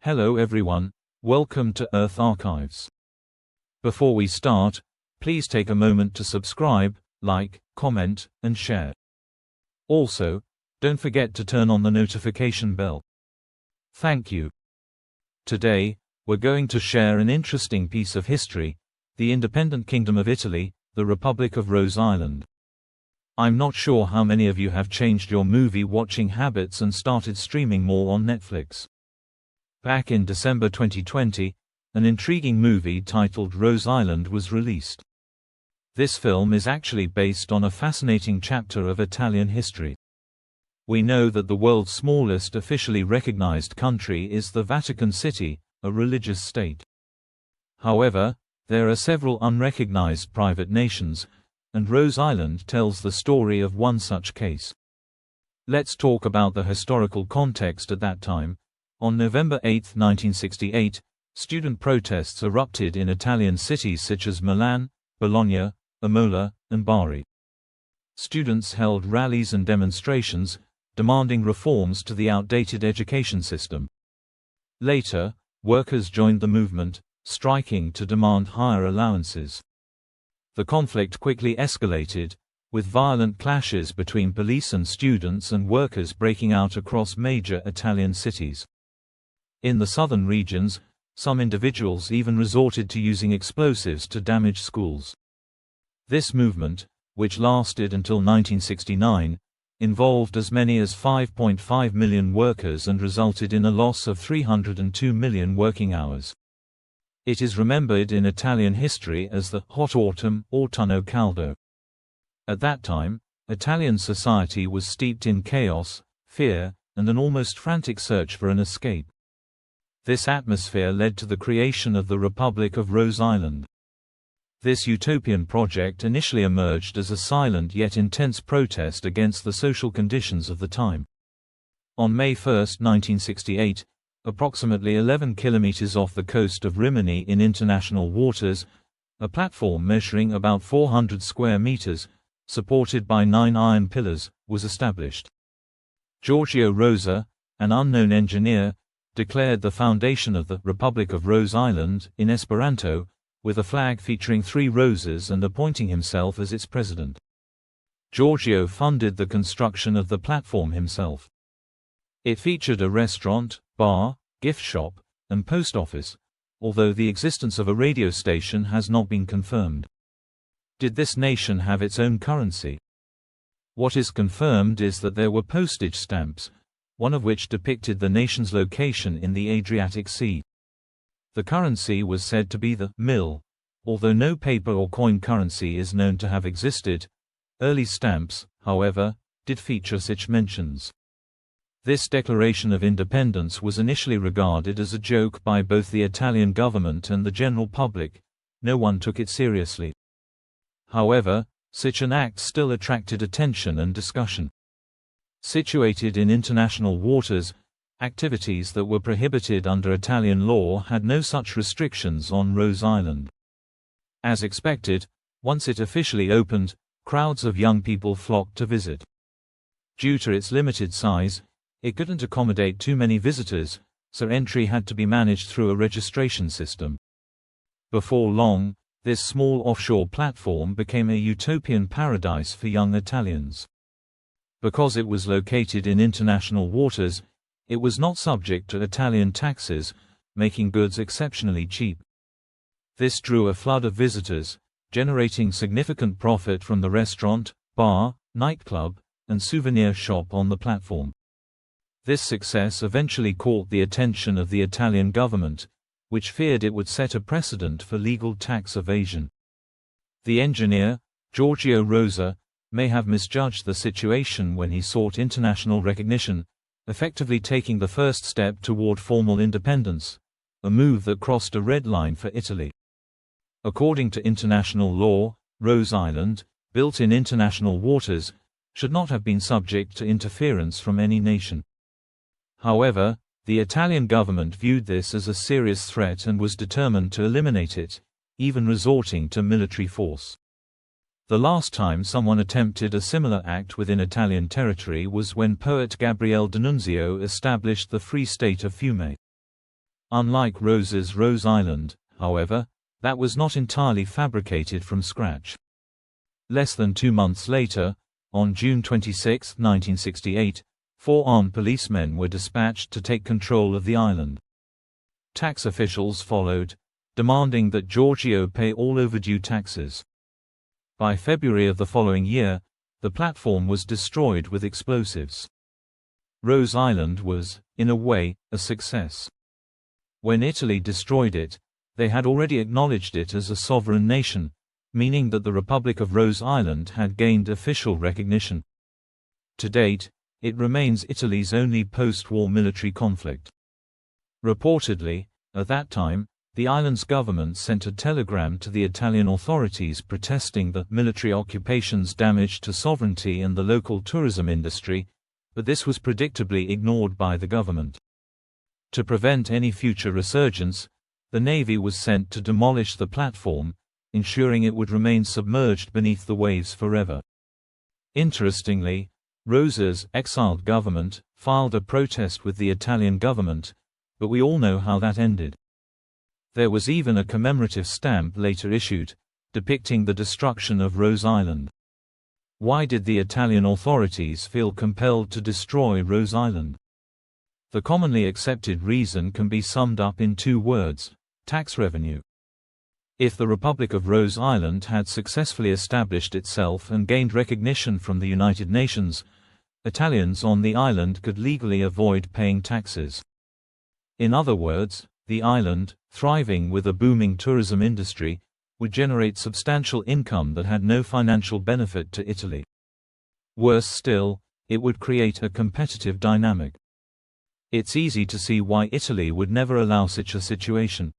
Hello everyone, welcome to Earth Archives. Before we start, please take a moment to subscribe, like, comment, and share. Also, don't forget to turn on the notification bell. Thank you. Today, we're going to share an interesting piece of history, the independent Kingdom of Italy, the Republic of Rose Island. I'm not sure how many of you have changed your movie-watching habits and started streaming more on Netflix. Back in December 2020, an intriguing movie titled Rose Island was released. This film is actually based on a fascinating chapter of Italian history. We know that the world's smallest officially recognized country is the Vatican City, a religious state. However, there are several unrecognized private nations, and Rose Island tells the story of one such case. Let's talk about the historical context at that time. On November 8, 1968, student protests erupted in Italian cities such as Milan, Bologna, Imola, and Bari. Students held rallies and demonstrations, demanding reforms to the outdated education system. Later, workers joined the movement, striking to demand higher allowances. The conflict quickly escalated, with violent clashes between police and students and workers breaking out across major Italian cities. In the southern regions, some individuals even resorted to using explosives to damage schools. This movement, which lasted until 1969, involved as many as 5.5 million workers and resulted in a loss of 302 million working hours. It is remembered in Italian history as the Hot Autumn, Autunno Caldo. At that time, Italian society was steeped in chaos, fear, and an almost frantic search for an escape. This atmosphere led to the creation of the Republic of Rose Island. This utopian project initially emerged as a silent yet intense protest against the social conditions of the time. On May 1, 1968, approximately 11 kilometers off the coast of Rimini in international waters, a platform measuring about 400 square meters, supported by 9 iron pillars, was established. Giorgio Rosa, an unknown engineer, declared the foundation of the Republic of Rose Island in Esperanto, with a flag featuring 3 roses and appointing himself as its president. Giorgio funded the construction of the platform himself. It featured a restaurant, bar, gift shop, and post office, although the existence of a radio station has not been confirmed. Did this nation have its own currency? What is confirmed is that there were postage stamps, one of which depicted the nation's location in the Adriatic Sea. The currency was said to be the mill, although no paper or coin currency is known to have existed. Early stamps, however, did feature such mentions. This declaration of independence was initially regarded as a joke by both the Italian government and the general public. No one took it seriously. However, such an act still attracted attention and discussion. Situated in international waters, activities that were prohibited under Italian law had no such restrictions on Rose Island. As expected, once it officially opened, crowds of young people flocked to visit. Due to its limited size, it couldn't accommodate too many visitors, so entry had to be managed through a registration system. Before long, this small offshore platform became a utopian paradise for young Italians. Because it was located in international waters, it was not subject to Italian taxes, making goods exceptionally cheap. This drew a flood of visitors, generating significant profit from the restaurant, bar, nightclub, and souvenir shop on the platform. This success eventually caught the attention of the Italian government, which feared it would set a precedent for legal tax evasion. The engineer, Giorgio Rosa, may have misjudged the situation when he sought international recognition, effectively taking the first step toward formal independence, a move that crossed a red line for Italy. According to international law, Rose Island, built in international waters, should not have been subject to interference from any nation. However, the Italian government viewed this as a serious threat and was determined to eliminate it, even resorting to military force. The last time someone attempted a similar act within Italian territory was when poet Gabriele D'Annunzio established the Free State of Fiume. Unlike Rosa's Rose Island, however, that was not entirely fabricated from scratch. Less than 2 months later, on June 26, 1968, 4 armed policemen were dispatched to take control of the island. Tax officials followed, demanding that Giorgio pay all overdue taxes. By February of the following year, the platform was destroyed with explosives. Rose Island was, in a way, a success. When Italy destroyed it, they had already acknowledged it as a sovereign nation, meaning that the Republic of Rose Island had gained official recognition. To date, it remains Italy's only post-war military conflict. Reportedly, at that time, the island's government sent a telegram to the Italian authorities protesting that military occupation's damage to sovereignty and the local tourism industry, but this was predictably ignored by the government. To prevent any future resurgence, the Navy was sent to demolish the platform, ensuring it would remain submerged beneath the waves forever. Interestingly, Rosa's exiled government filed a protest with the Italian government, but we all know how that ended. There was even a commemorative stamp later issued, depicting the destruction of Rose Island. Why did the Italian authorities feel compelled to destroy Rose Island? The commonly accepted reason can be summed up in 2 words: tax revenue. If the Republic of Rose Island had successfully established itself and gained recognition from the United Nations, Italians on the island could legally avoid paying taxes. In other words, the island, thriving with a booming tourism industry, would generate substantial income that had no financial benefit to Italy. Worse still, it would create a competitive dynamic. It's easy to see why Italy would never allow such a situation.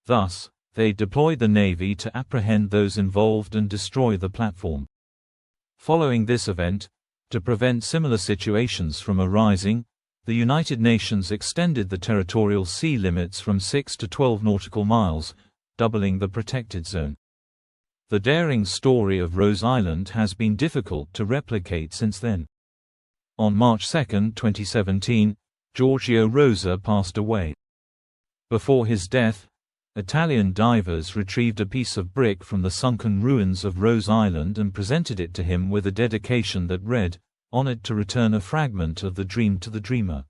Thus, they deployed the Navy to apprehend those involved and destroy the platform. Following this event, to prevent similar situations from arising, the United Nations extended the territorial sea limits from 6 to 12 nautical miles, doubling the protected zone. The daring story of Rose Island has been difficult to replicate since then. On March 2, 2017, Giorgio Rosa passed away. Before his death, Italian divers retrieved a piece of brick from the sunken ruins of Rose Island and presented it to him with a dedication that read, "Honored to return a fragment of the dream to the dreamer."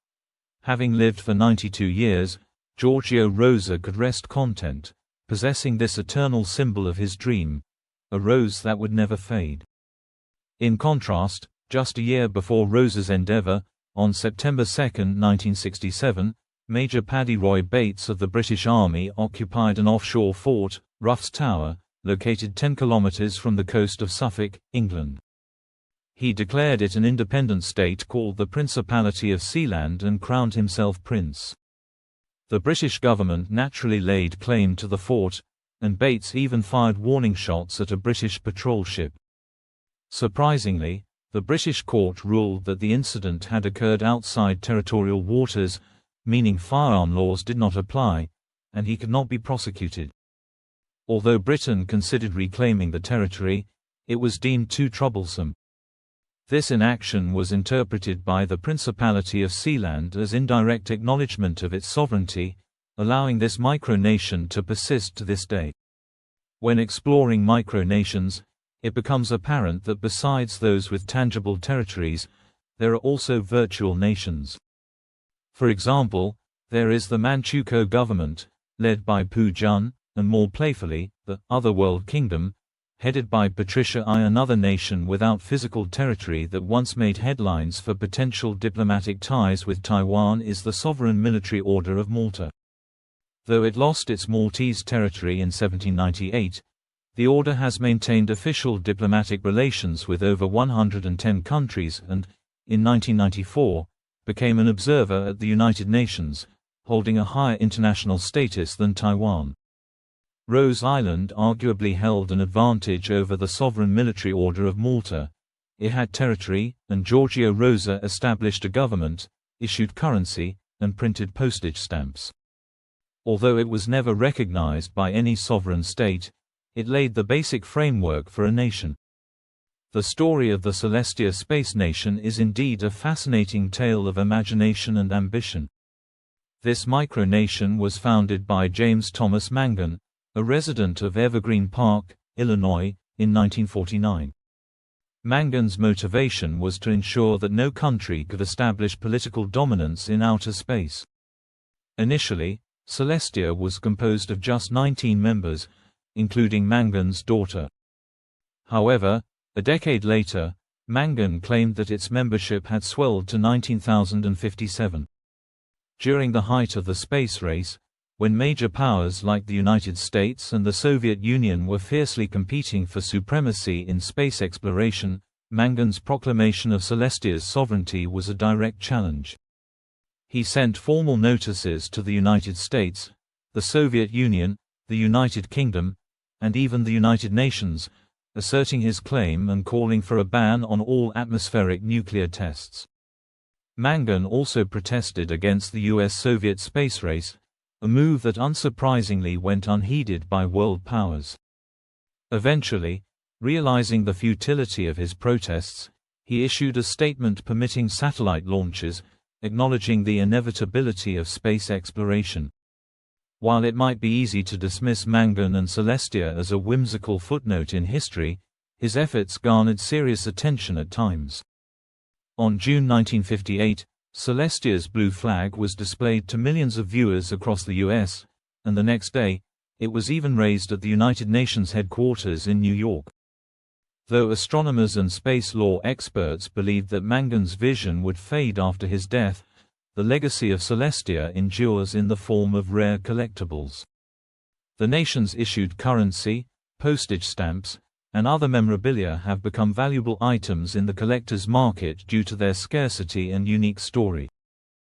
Having lived for 92 years, Giorgio Rosa could rest content, possessing this eternal symbol of his dream, a rose that would never fade. In contrast, just a year before Rosa's endeavor, on September 2, 1967, Major Paddy Roy Bates of the British Army occupied an offshore fort, Ruff's Tower, located 10 kilometers from the coast of Suffolk, England. He declared it an independent state called the Principality of Sealand and crowned himself prince. The British government naturally laid claim to the fort, and Bates even fired warning shots at a British patrol ship. Surprisingly, the British court ruled that the incident had occurred outside territorial waters, meaning firearm laws did not apply, and he could not be prosecuted. Although Britain considered reclaiming the territory, it was deemed too troublesome. This inaction was interpreted by the Principality of Sealand as indirect acknowledgement of its sovereignty, allowing this micronation to persist to this day. When exploring micronations, it becomes apparent that besides those with tangible territories, there are also virtual nations. For example, there is the Manchukuo government, led by Pu Jun, and more playfully, the Otherworld Kingdom, headed by Patricia I. Another nation without physical territory that once made headlines for potential diplomatic ties with Taiwan is the Sovereign Military Order of Malta. Though it lost its Maltese territory in 1798, the order has maintained official diplomatic relations with over 110 countries and, in 1994, became an observer at the United Nations, holding a higher international status than Taiwan. Rose Island arguably held an advantage over the Sovereign Military Order of Malta. It had territory, and Giorgio Rosa established a government, issued currency, and printed postage stamps. Although it was never recognized by any sovereign state, it laid the basic framework for a nation. The story of the Celestia space nation is indeed a fascinating tale of imagination and ambition. This micronation was founded by James Thomas Mangan, a resident of Evergreen Park, Illinois, in 1949. Mangan's motivation was to ensure that no country could establish political dominance in outer space. Initially, Celestia was composed of just 19 members, including Mangan's daughter. However, a decade later, Mangan claimed that its membership had swelled to 19,057. During the height of the space race, when major powers like the United States and the Soviet Union were fiercely competing for supremacy in space exploration, Mangan's proclamation of Celestia's sovereignty was a direct challenge. He sent formal notices to the United States, the Soviet Union, the United Kingdom, and even the United Nations, asserting his claim and calling for a ban on all atmospheric nuclear tests. Mangan also protested against the US-Soviet space race, a move that unsurprisingly went unheeded by world powers. Eventually, realizing the futility of his protests, he issued a statement permitting satellite launches, acknowledging the inevitability of space exploration. While it might be easy to dismiss Mangan and Celestia as a whimsical footnote in history, his efforts garnered serious attention at times. On June 1958, Celestia's blue flag was displayed to millions of viewers across the US, and the next day, it was even raised at the United Nations headquarters in New York. Though astronomers and space law experts believed that Mangan's vision would fade after his death, the legacy of Celestia endures in the form of rare collectibles. The nation's issued currency, postage stamps, and other memorabilia have become valuable items in the collector's market due to their scarcity and unique story.